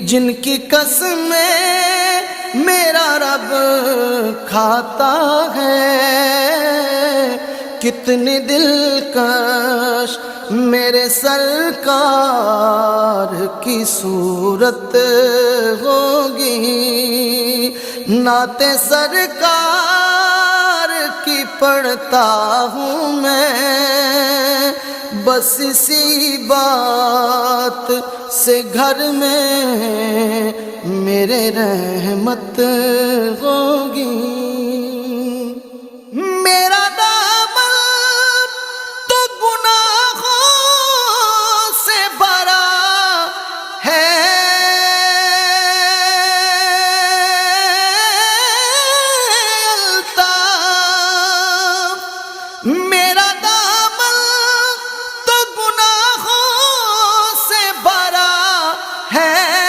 جن کی قسمیں میرا رب کھاتا ہے، کتنی دلکش میرے سرکار کی صورت ہوگی، نعت سرکار کی پڑھتا ہوں میں، بس اسی بات سے گھر میں میرے رحمت ہوگی۔ میرا